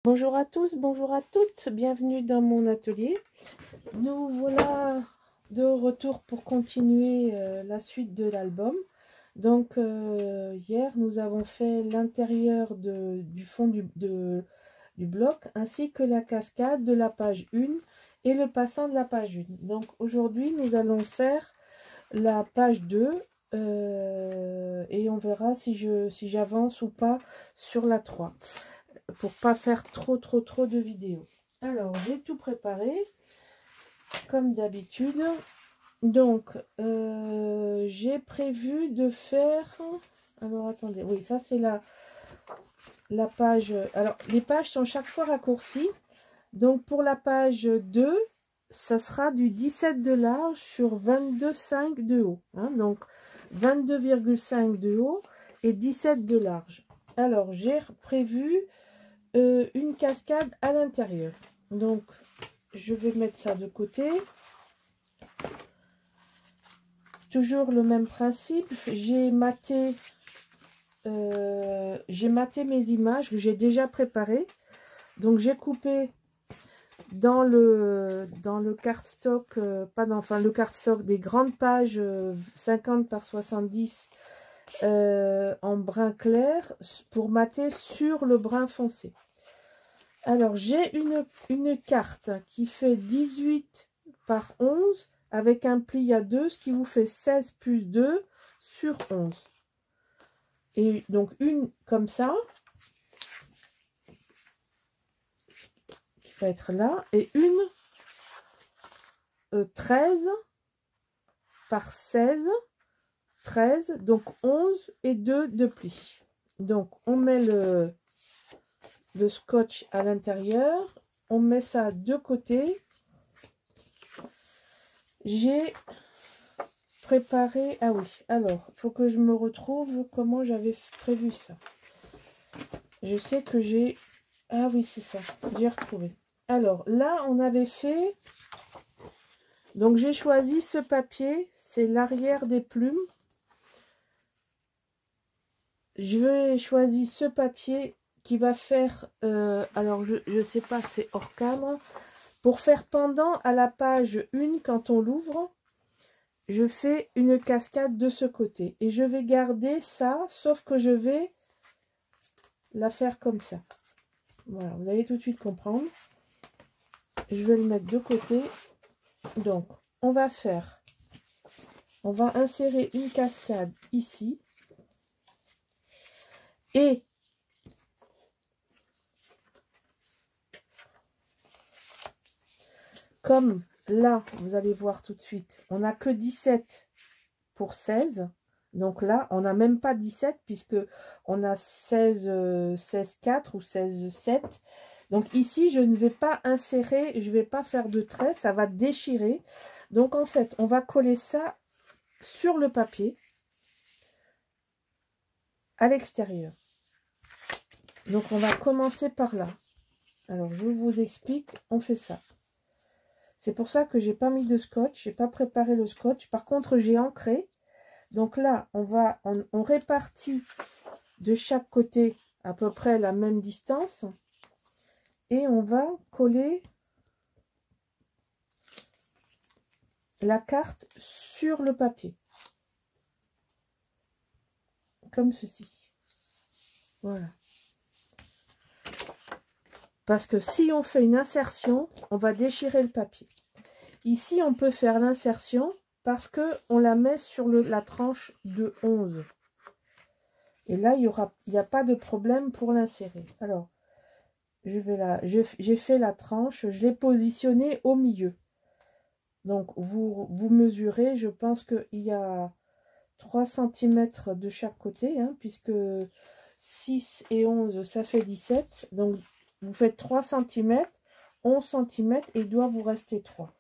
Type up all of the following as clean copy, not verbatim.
Bonjour à tous, bonjour à toutes, bienvenue dans mon atelier. Nous voilà de retour pour continuer la suite de l'album. Donc hier nous avons fait l'intérieur du fond du bloc ainsi que la cascade de la page 1 et le passant de la page 1. Donc aujourd'hui nous allons faire la page 2 et on verra si j'avance ou pas sur la 3. Pour pas faire trop de vidéos. Alors j'ai tout préparé comme d'habitude. Donc j'ai prévu de faire, alors attendez, oui, ça c'est la page. Alors les pages sont chaque fois raccourcies. Donc pour la page 2 ça sera du 17 de large sur 22,5 de haut, hein, donc 22,5 de haut et 17 de large. Alors j'ai prévu une cascade à l'intérieur. Donc je vais mettre ça de côté. Toujours le même principe. J'ai maté mes images que j'ai déjà préparées. Donc j'ai coupé dans le cardstock, le cardstock des grandes pages 50 par 70 en brun clair pour mater sur le brun foncé. Alors j'ai une carte qui fait 18 par 11 avec un pli à 2, ce qui vous fait 16 plus 2 sur 11. Et donc une comme ça qui va être là, et une 13 par 16, 13, donc 11 et 2 de pli. Donc on met le scotch à l'intérieur, on met ça de côté. J'ai préparé, ah oui, alors il faut que je me retrouve comment j'avais prévu ça. Je sais que j'ai, ah oui c'est ça, j'ai retrouvé. Alors là on avait fait, donc j'ai choisi ce papier, c'est l'arrière des plumes. J'ai choisi ce papier qui va faire, alors je sais pas, c'est hors cadre, pour faire pendant à la page 1 quand on l'ouvre. Je fais une cascade de ce côté et je vais garder ça, sauf que je vais la faire comme ça. Voilà, vous allez tout de suite comprendre. Je vais le mettre de côté. Donc on va insérer une cascade ici et comme là vous allez voir tout de suite, on n'a que 17 pour 16. Donc là, on n'a même pas 17 puisque on a 16,4 ou 16,7. Donc ici, je ne vais pas insérer, je ne vais pas faire de trait, ça va déchirer. Donc en fait, on va coller ça sur le papier à l'extérieur. Donc on va commencer par là. Alors je vous explique, on fait ça. C'est pour ça que j'ai pas mis de scotch, j'ai pas préparé le scotch. Par contre, j'ai ancré. Donc là, on répartit de chaque côté à peu près la même distance et on va coller la carte sur le papier comme ceci. Voilà. Parce que si on fait une insertion, on va déchirer le papier. Ici, on peut faire l'insertion parce que on la met sur la tranche de 11. Et là, il n'y a pas de problème pour l'insérer. Alors, j'ai fait la tranche, je l'ai positionnée au milieu. Donc, vous mesurez, je pense qu'il y a 3 cm de chaque côté, hein, puisque 6 et 11, ça fait 17. Donc, vous faites 3 cm, 11 cm et il doit vous rester 3.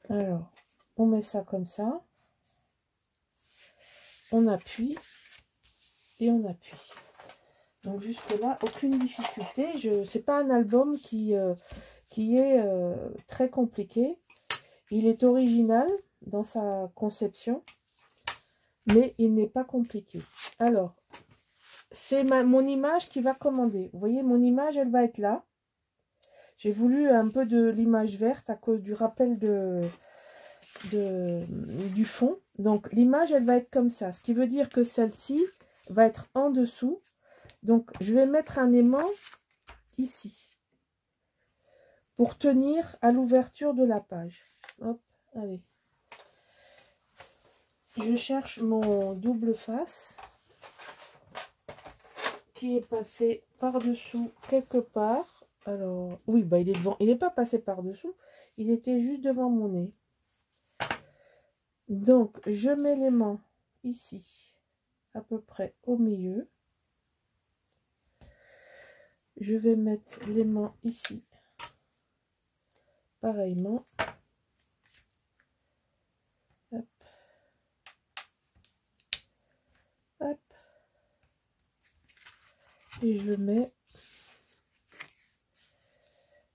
Alors, on met ça comme ça. On appuie et on appuie. Donc jusque là, aucune difficulté. C'est pas un album qui est très compliqué. Il est original dans sa conception, mais il n'est pas compliqué. Alors, c'est mon image qui va commander. Vous voyez, mon image, elle va être là. J'ai voulu un peu de l'image verte à cause du rappel du fond. Donc, l'image, elle va être comme ça. Ce qui veut dire que celle-ci va être en dessous. Donc, je vais mettre un aimant ici pour tenir à l'ouverture de la page. Hop, allez. Je cherche mon double face qui est passé par-dessous quelque part. Alors, oui, bah il est devant. Il n'est pas passé par-dessous. Il était juste devant mon nez. Donc, je mets l'aimant ici, à peu près au milieu. Je vais mettre l'aimant ici, pareillement. Hop. Hop. Et je mets,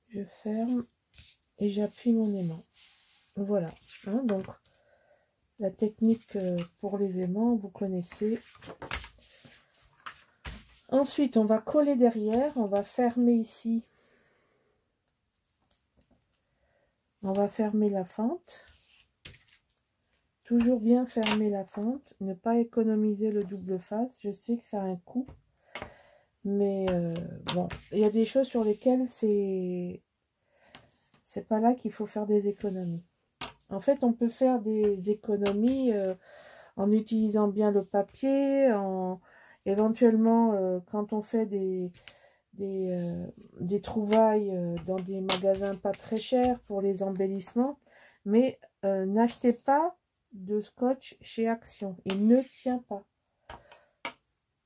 je ferme et j'appuie mon aimant. Voilà. Hein, donc, la technique pour les aimants, vous connaissez. Ensuite, on va coller derrière, on va fermer ici. On va fermer la fente. Toujours bien fermer la fente, ne pas économiser le double face. Je sais que ça a un coût, mais bon, il y a des choses sur lesquelles c'est pas là qu'il faut faire des économies. En fait, on peut faire des économies en utilisant bien le papier, éventuellement quand on fait des trouvailles dans des magasins pas très chers pour les embellissements, mais n'achetez pas de scotch chez Action, il ne tient pas.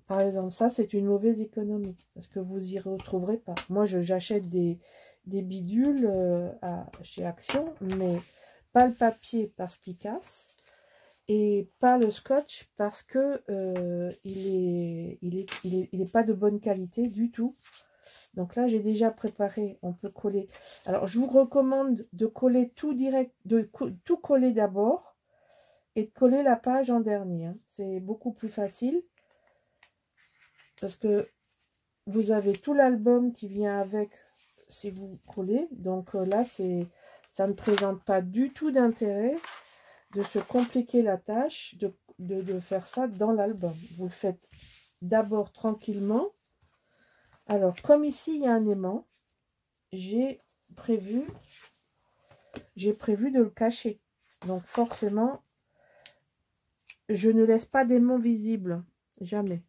Par exemple, ça c'est une mauvaise économie parce que vous y retrouverez pas. Moi j'achète des bidules chez Action, mais pas le papier parce qu'il casse et pas le scotch parce que il est pas de bonne qualité du tout. Donc là j'ai déjà préparé, on peut coller. Alors je vous recommande de coller tout direct, de tout coller d'abord et de coller la page en dernier. Hein. C'est beaucoup plus facile parce que vous avez tout l'album qui vient avec si vous collez. Donc là, ça ne présente pas du tout d'intérêt de se compliquer la tâche de faire ça dans l'album. Vous le faites d'abord tranquillement. Alors, comme ici, il y a un aimant, j'ai prévu de le cacher. Donc forcément, je ne laisse pas d'aimant visible, jamais.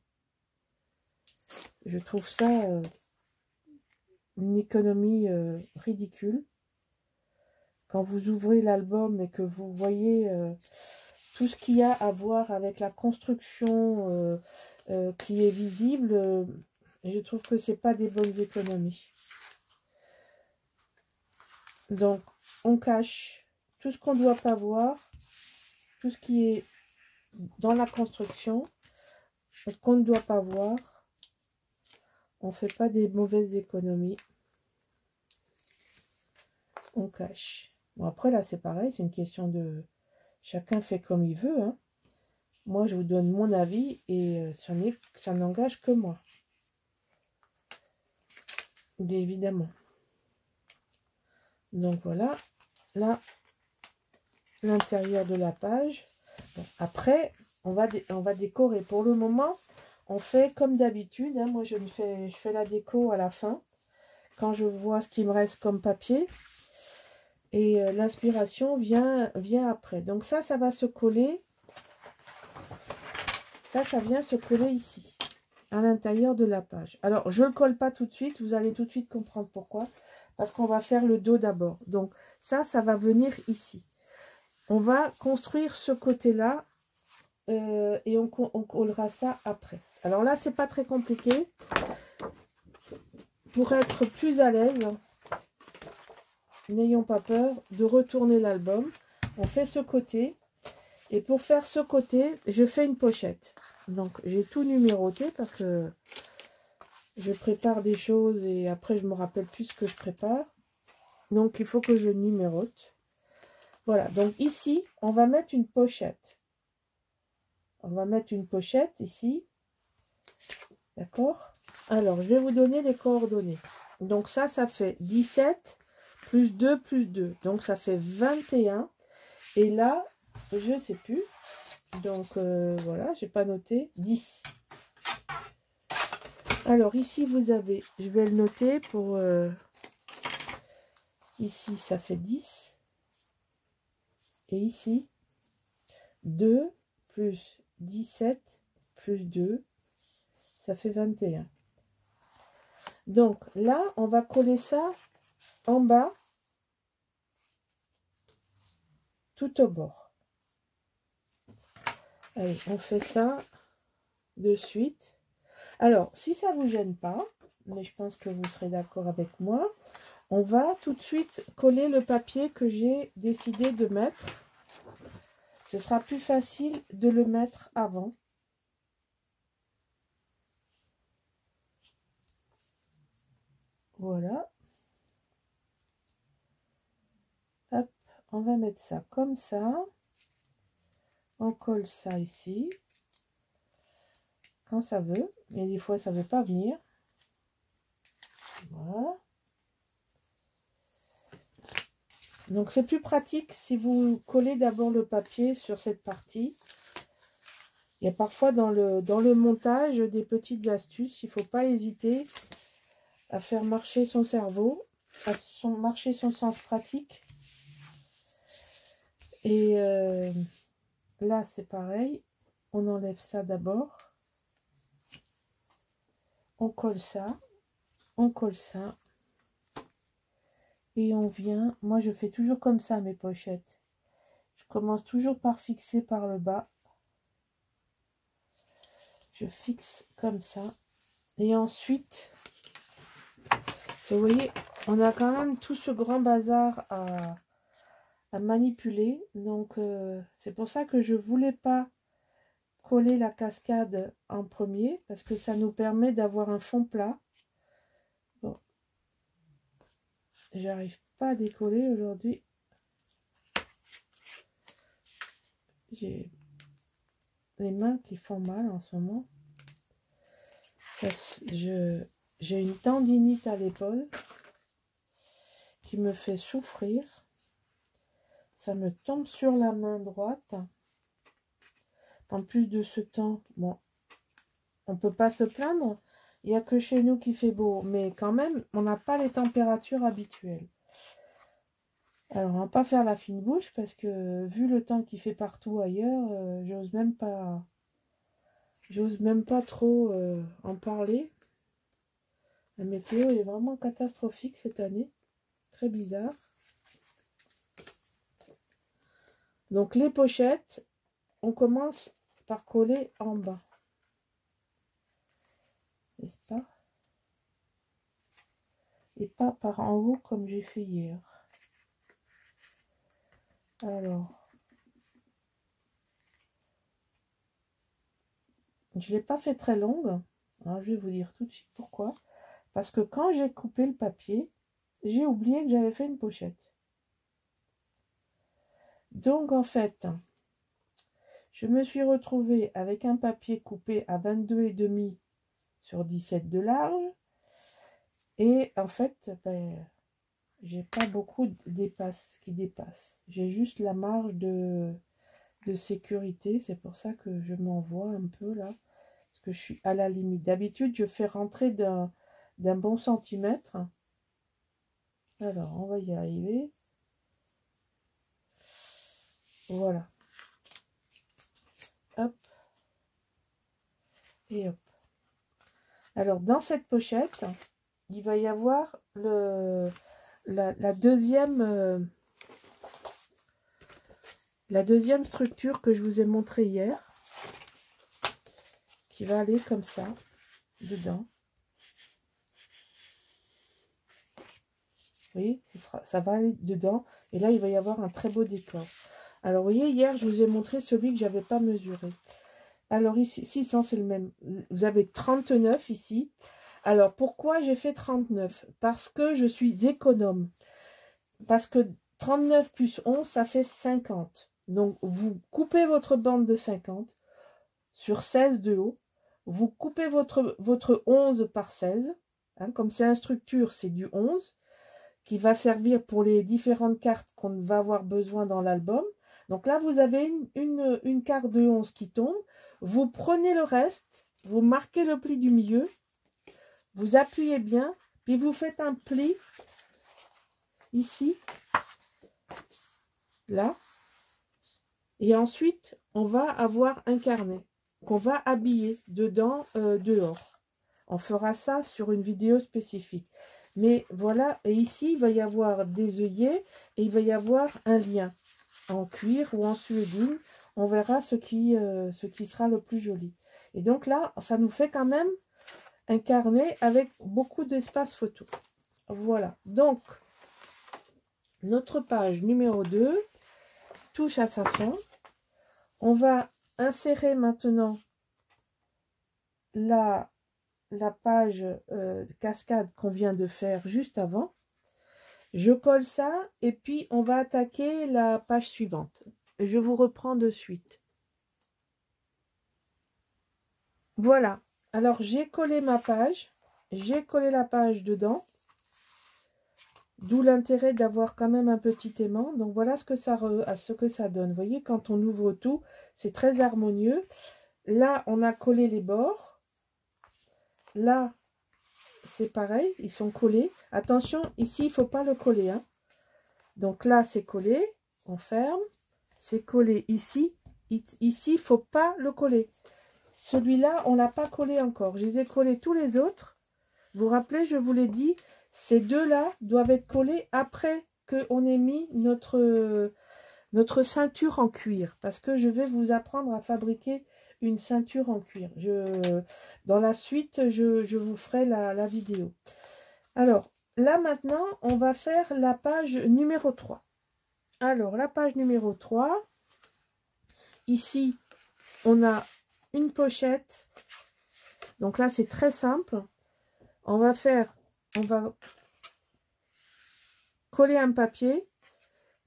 Je trouve ça une économie ridicule. Quand vous ouvrez l'album et que vous voyez tout ce qu'il y a à voir avec la construction qui est visible, je trouve que c'est pas des bonnes économies. Donc, on cache tout ce qu'on ne doit pas voir, tout ce qui est dans la construction, qu'on ne doit pas voir. On ne fait pas des mauvaises économies. On cache. Bon, après, là, c'est pareil. C'est une question de... Chacun fait comme il veut. Hein. Moi, je vous donne mon avis et ça n'engage que moi. Bien évidemment. Donc, voilà. Là, l'intérieur de la page. Bon, après, on va décorer. Pour le moment, on fait comme d'habitude. Hein. Moi, je fais la déco à la fin. Quand je vois ce qui me reste comme papier. Et l'inspiration vient après. Donc ça va se coller. Ça vient se coller ici, à l'intérieur de la page. Alors, je ne le colle pas tout de suite. Vous allez tout de suite comprendre pourquoi. Parce qu'on va faire le dos d'abord. Donc ça va venir ici. On va construire ce côté-là. Et on collera ça après. Alors là, c'est pas très compliqué. Pour être plus à l'aise, n'ayons pas peur de retourner l'album. On fait ce côté. Et pour faire ce côté, je fais une pochette. Donc, j'ai tout numéroté parce que je prépare des choses et après, je me rappelle plus ce que je prépare. Donc, il faut que je numérote. Voilà. Donc, ici, on va mettre une pochette. On va mettre une pochette ici. D'accord? Alors, je vais vous donner les coordonnées. Donc ça fait 17 plus 2 plus 2. Donc ça fait 21. Et là, je ne sais plus. Donc voilà, j'ai pas noté. 10. Alors ici, vous avez, je vais le noter pour... ici, ça fait 10. Et ici, 2 plus 17 plus 2, ça fait 21. Donc là, on va coller ça en bas, tout au bord. Allez, on fait ça de suite. Alors, si ça ne vous gêne pas, mais je pense que vous serez d'accord avec moi, on va tout de suite coller le papier que j'ai décidé de mettre. Ce sera plus facile de le mettre avant. Voilà. Hop, on va mettre ça comme ça. On colle ça ici. Quand ça veut. Et des fois, ça ne veut pas venir. Voilà. Donc, c'est plus pratique si vous collez d'abord le papier sur cette partie. Il y a parfois dans le montage des petites astuces. Il ne faut pas hésiter à faire marcher son cerveau, marcher son sens pratique. Et là, c'est pareil. On enlève ça d'abord. On colle ça. On colle ça. Et on vient. Moi, je fais toujours comme ça mes pochettes. Je commence toujours par fixer par le bas. Je fixe comme ça. Et ensuite, vous voyez, on a quand même tout ce grand bazar à manipuler. Donc, c'est pour ça que je ne voulais pas coller la cascade en premier. Parce que ça nous permet d'avoir un fond plat. Bon. J'arrive pas à décoller aujourd'hui. J'ai les mains qui font mal en ce moment. J'ai une tendinite à l'épaule qui me fait souffrir. Ça me tombe sur la main droite. En plus de ce temps, bon, on ne peut pas se plaindre. Il n'y a que chez nous qui fait beau. Mais quand même, on n'a pas les températures habituelles. Alors, on va pas faire la fine bouche parce que vu le temps qu'il fait partout ailleurs, j'ose même pas trop en parler. La météo est vraiment catastrophique cette année. Très bizarre. Donc les pochettes, on commence par coller en bas. N'est-ce pas? Et pas par en haut comme j'ai fait hier. Alors, je ne l'ai pas fait très longue. Alors, je vais vous dire tout de suite pourquoi. Parce que quand j'ai coupé le papier, j'ai oublié que j'avais fait une pochette. Donc, en fait, je me suis retrouvée avec un papier coupé à 22,5 sur 17 de large. Et en fait, ben, j'ai pas beaucoup qui dépassent. J'ai juste la marge de sécurité. C'est pour ça que je m'envoie un peu là. Parce que je suis à la limite. D'habitude, je fais rentrer d'un bon centimètre. Alors, on va y arriver. Voilà. Hop. Et hop. Alors, dans cette pochette, il va y avoir la deuxième structure que je vous ai montré hier, qui va aller comme ça, dedans. Vous voyez, ça va aller dedans. Et là, il va y avoir un très beau décor. Alors, vous voyez, hier, je vous ai montré celui que je n'avais pas mesuré. Alors, ici, 600, c'est le même. Vous avez 39 ici. Alors, pourquoi j'ai fait 39? Parce que je suis économe. Parce que 39 plus 11, ça fait 50. Donc, vous coupez votre bande de 50 sur 16 de haut. vous coupez votre 11 par 16. Hein, comme c'est une structure, c'est du 11 qui va servir pour les différentes cartes qu'on va avoir besoin dans l'album. Donc là, vous avez une carte de 11 qui tombe. Vous prenez le reste, vous marquez le pli du milieu, vous appuyez bien, puis vous faites un pli ici, là. Et ensuite, on va avoir un carnet qu'on va habiller dedans, dehors. On fera ça sur une vidéo spécifique. Mais voilà, et ici, il va y avoir des œillets et il va y avoir un lien en cuir ou en suédine. On verra ce qui sera le plus joli. Et donc là, ça nous fait quand même un carnet avec beaucoup d'espace photo. Voilà, donc notre page numéro 2 touche à sa fin. On va insérer maintenant la page cascade qu'on vient de faire juste avant. Je colle ça et puis on va attaquer la page suivante. Je vous reprends de suite. Voilà. Alors j'ai collé ma page. J'ai collé la page dedans. D'où l'intérêt d'avoir quand même un petit aimant. Donc voilà ce que ça donne. Vous voyez, quand on ouvre tout, c'est très harmonieux. Là, on a collé les bords. Là, c'est pareil, ils sont collés. Attention, ici, il ne faut pas le coller. Hein. Donc là, c'est collé. On ferme. C'est collé ici. Ici, il ne faut pas le coller. Celui-là, on ne l'a pas collé encore. Je les ai collés tous les autres. Vous vous rappelez, je vous l'ai dit, ces deux-là doivent être collés après qu'on ait mis notre ceinture en cuir. Parce que je vais vous apprendre à fabriquer une ceinture en cuir. Dans la suite, je vous ferai la vidéo. Alors, là maintenant, on va faire la page numéro 3. Alors, la page numéro 3, ici, on a une pochette. Donc là, c'est très simple. On va coller un papier,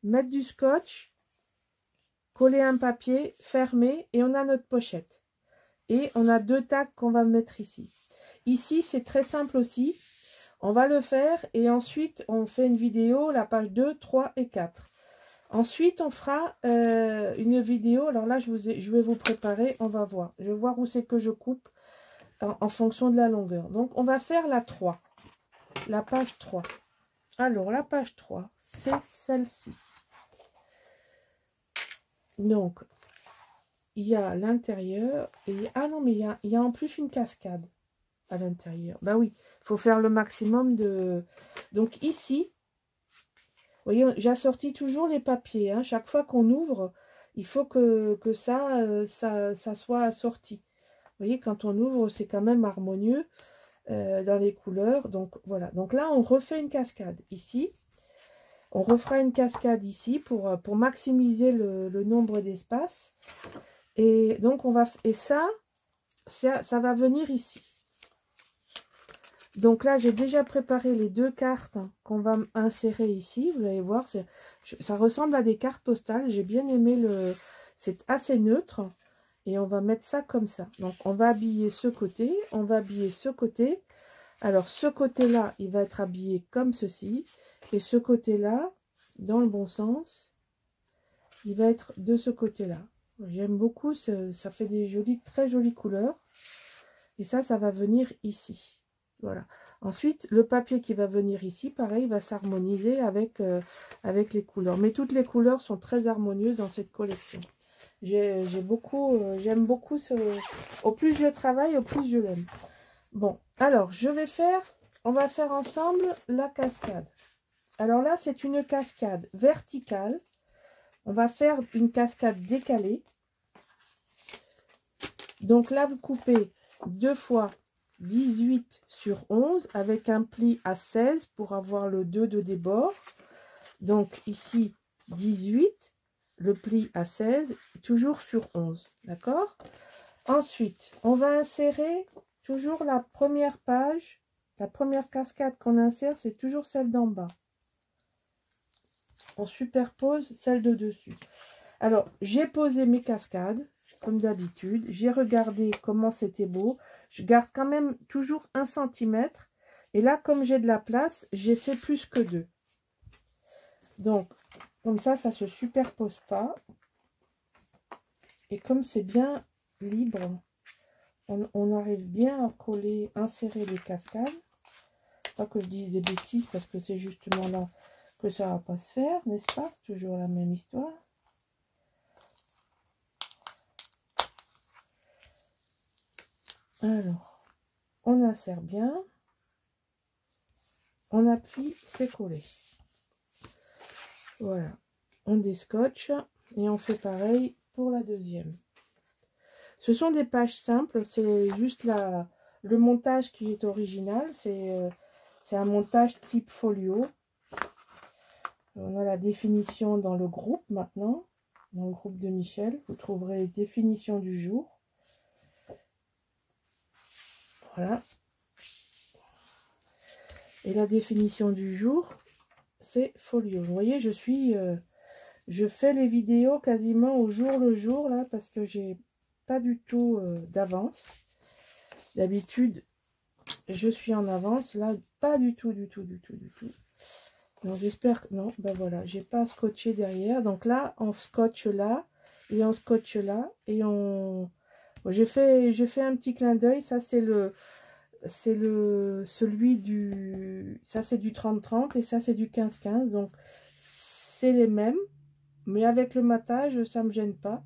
mettre du scotch, coller un papier, fermer, et on a notre pochette. Et on a deux tags qu'on va mettre ici. Ici, c'est très simple aussi. On va le faire et ensuite, on fait une vidéo, la page 2, 3 et 4. Ensuite, on fera une vidéo. Alors là, je vais vous préparer, on va voir. Je vais voir où c'est que je coupe en fonction de la longueur. Donc, on va faire la 3. La page 3. Alors, la page 3, c'est celle-ci. Donc, il y a l'intérieur. Ah non, mais il y a en plus une cascade à l'intérieur. Bah oui, il faut faire le maximum de... Donc, ici, vous voyez, j'assortis toujours les papiers. Hein. Chaque fois qu'on ouvre, il faut que ça soit assorti. Vous voyez, quand on ouvre, c'est quand même harmonieux dans les couleurs. Donc, voilà. Donc là, on refait une cascade ici. On refera une cascade ici pour maximiser le nombre d'espaces. Et donc, ça va venir ici. Donc là, j'ai déjà préparé les deux cartes qu'on va insérer ici. Vous allez voir, ça ressemble à des cartes postales. J'ai bien aimé c'est assez neutre. Et on va mettre ça comme ça. Donc, on va habiller ce côté. On va habiller ce côté. Alors, ce côté-là, il va être habillé comme ceci. Et ce côté-là, dans le bon sens, il va être de ce côté-là. J'aime beaucoup. Ça fait des très jolies couleurs. Et ça va venir ici. Voilà. Ensuite, le papier qui va venir ici, pareil, va s'harmoniser avec les couleurs. Mais toutes les couleurs sont très harmonieuses dans cette collection. J'aime beaucoup au plus je travaille, au plus je l'aime. Bon, alors on va faire ensemble la cascade. Alors là, c'est une cascade verticale. On va faire une cascade décalée. Donc là, vous coupez 2 fois 18 sur 11 avec un pli à 16 pour avoir le 2 de débord. Donc ici, 18. Le pli à 16, toujours sur 11, d'accord? Ensuite, on va insérer toujours la première page, la première cascade qu'on insère, c'est toujours celle d'en bas. On superpose celle de dessus. Alors, j'ai posé mes cascades, comme d'habitude. J'ai regardé comment c'était beau. Je garde quand même toujours 1 cm. Et là, comme j'ai de la place, j'ai fait plus que 2. Donc, comme ça ne se superpose pas. Et comme c'est bien libre, on arrive bien à coller, insérer les cascades. Pas que je dise des bêtises parce que c'est justement là que ça va pas se faire, n'est-ce pas? C'est toujours la même histoire. Alors, on insère bien. On appuie, c'est collé. Voilà. On déscotche et on fait pareil pour la deuxième. Ce sont des pages simples, c'est juste le montage qui est original. C'est un montage type folio. On a la définition dans le groupe maintenant, dans le groupe de Michel. Vous trouverez les définitions du jour. Voilà. Et la définition du jour, c'est folio. Vous voyez, je fais les vidéos quasiment au jour le jour là parce que j'ai pas du tout d'avance. D'habitude, je suis en avance. Là, pas du tout, du tout. Donc j'espère que non, ben voilà, j'ai pas scotché derrière. Donc là, on scotche là et on scotche là et on. Bon, j'ai fait un petit clin d'œil. Ça celui du. Ça c'est du 30-30 et ça c'est du 15-15. Donc c'est les mêmes, mais avec le matage, ça me gêne pas.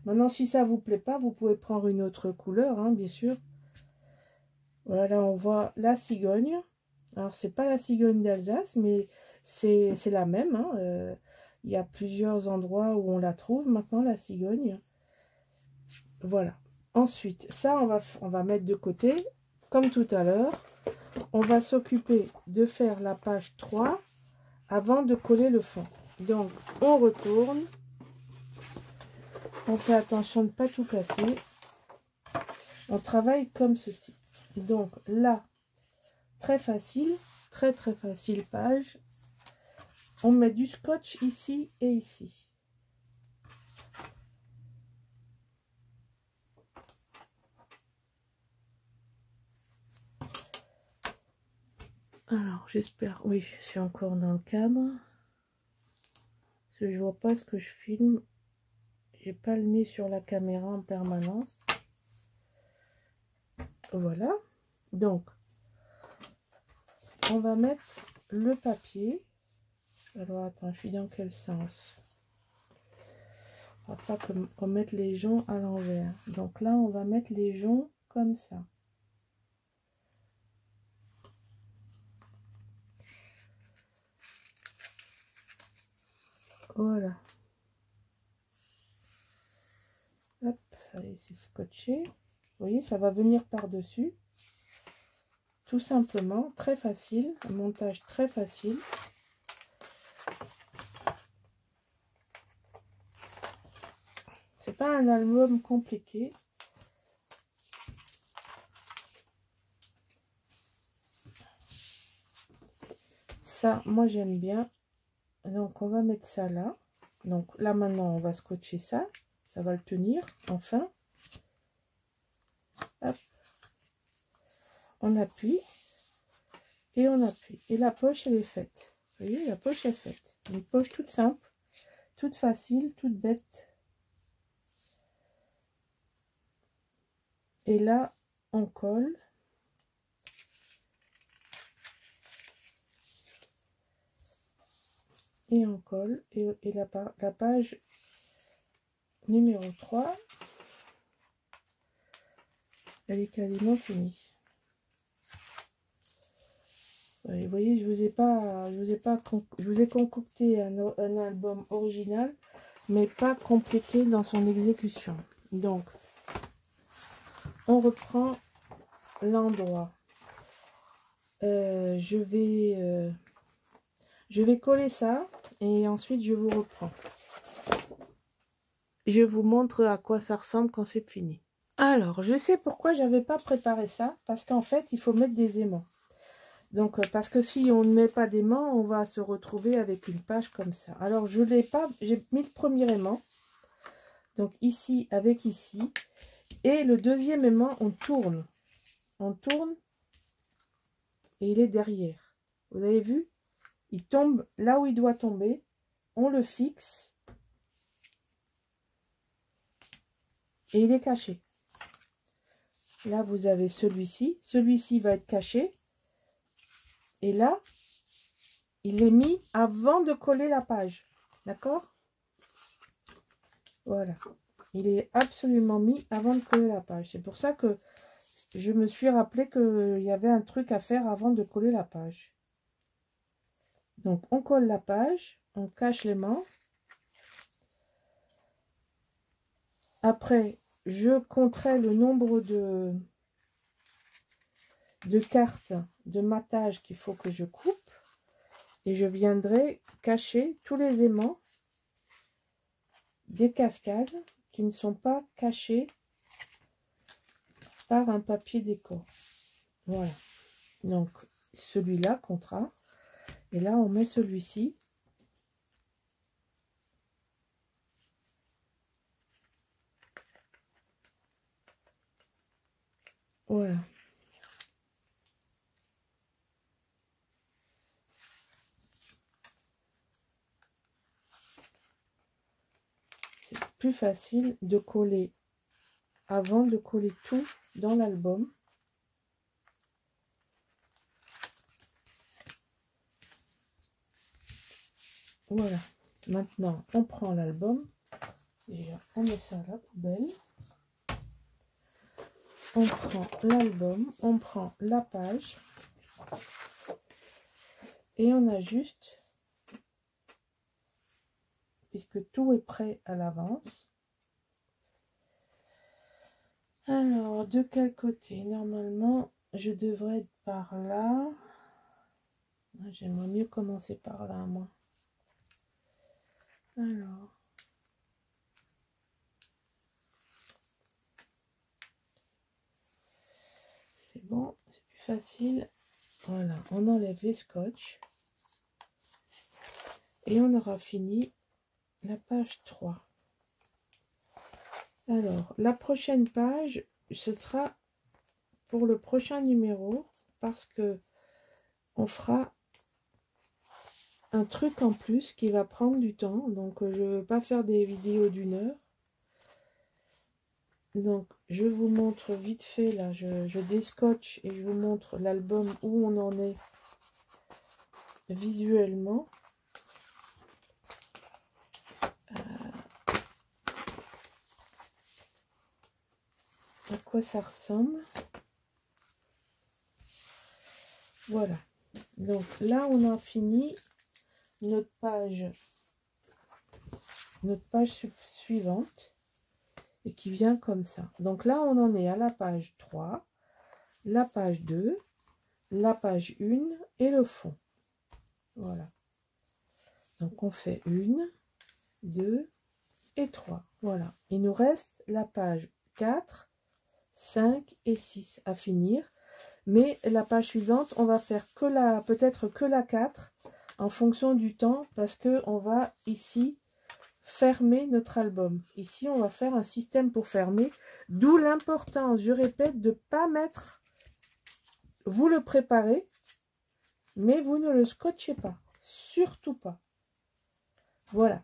Maintenant, si ça vous plaît pas, vous pouvez prendre une autre couleur, hein, bien sûr. Voilà, là on voit la cigogne. Alors c'est pas la cigogne d'Alsace, mais c'est la même. Hein. Il y a plusieurs endroits où on la trouve maintenant, la cigogne. Voilà. Ensuite, ça on va mettre de côté. Comme tout à l'heure, on va s'occuper de faire la page 3 avant de coller le fond. Donc on retourne. On fait attention de ne pas tout casser. On travaille comme ceci. Donc là, très facile, très facile page. On met du scotch ici et ici. Alors j'espère, oui, je suis encore dans le cadre. Parce que je vois pas ce que je filme. J'ai pas le nez sur la caméra en permanence. Voilà. Donc, on va mettre le papier. Alors, attends, je suis dans quel sens? On va pas qu'on mette les joncs à l'envers. Donc là, on va mettre les joncs comme ça. Voilà. Hop, allez, c'est scotché. Vous voyez, ça va venir par-dessus. Tout simplement, très facile. Un montage très facile. C'est pas un album compliqué. Ça, moi j'aime bien. Donc on va mettre ça là. Donc là maintenant on va scotcher ça. Ça va le tenir enfin. Hop. On appuie. Et on appuie. Et la poche elle est faite. Vous voyez, la poche est faite. Une poche toute simple, toute facile, toute bête. Et là, on colle. Et on colle. Et la page numéro 3, elle est quasiment finie. Vous voyez, je vous ai concocté un album original, mais pas compliqué dans son exécution. Donc, on reprend l'endroit. Je vais coller ça et ensuite je vous reprends. Je vous montre à quoi ça ressemble quand c'est fini. Alors, je sais pourquoi j'avais pas préparé ça, parce qu'en fait, il faut mettre des aimants. Donc, parce que si on ne met pas d'aimant, on va se retrouver avec une page comme ça. Alors, je l'ai pas, j'ai mis le premier aimant. Donc ici avec ici. Et le deuxième aimant, on tourne. On tourne. Et il est derrière. Vous avez vu? Il tombe là où il doit tomber. On le fixe. Et il est caché. Là, vous avez celui-ci. Celui-ci va être caché. Et là, il est mis avant de coller la page. D'accord? Voilà. Il est absolument mis avant de coller la page. C'est pour ça que je me suis rappelé qu'il y avait un truc à faire avant de coller la page. Donc, on colle la page. On cache l'aimant. Après, je compterai le nombre de cartes de matage qu'il faut que je coupe. Et je viendrai cacher tous les aimants des cascades qui ne sont pas cachés par un papier déco. Voilà. Donc, celui-là comptera. Et là, on met celui-ci. Voilà. C'est plus facile de coller avant de coller tout dans l'album. Voilà. Maintenant, on prend l'album. Déjà, on met ça à la poubelle. On prend l'album, on prend la page. Et on ajuste. Puisque tout est prêt à l'avance. Alors, de quel côté? Normalement, je devrais être par là. J'aimerais mieux commencer par là, moi. Alors. C'est bon, c'est plus facile. Voilà, on enlève les scotch. Et on aura fini la page 3. Alors, la prochaine page, ce sera pour le prochain numéro. Parce que on fera un truc en plus qui va prendre du temps. Donc, je ne veux pas faire des vidéos d'1 heure. Donc, je vous montre vite fait, là, je déscotche et je vous montre l'album où on en est visuellement. À quoi ça ressemble. Voilà. Donc, là, on a fini notre page suivante. Et qui vient comme ça. Donc là, on en est à la page 3, la page 2, la page 1 et le fond. Voilà. Donc on fait 1, 2 et 3. Voilà. Il nous reste la page 4, 5 et 6 à finir. Mais la page suivante, on va faire que peut-être que la 4 en fonction du temps parce que on va ici fermer notre album. Ici, on va faire un système pour fermer. D'où l'importance, je répète, de ne pas mettre... Vous le préparez, mais vous ne le scotchez pas. Surtout pas. Voilà.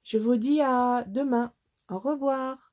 Je vous dis à demain. Au revoir.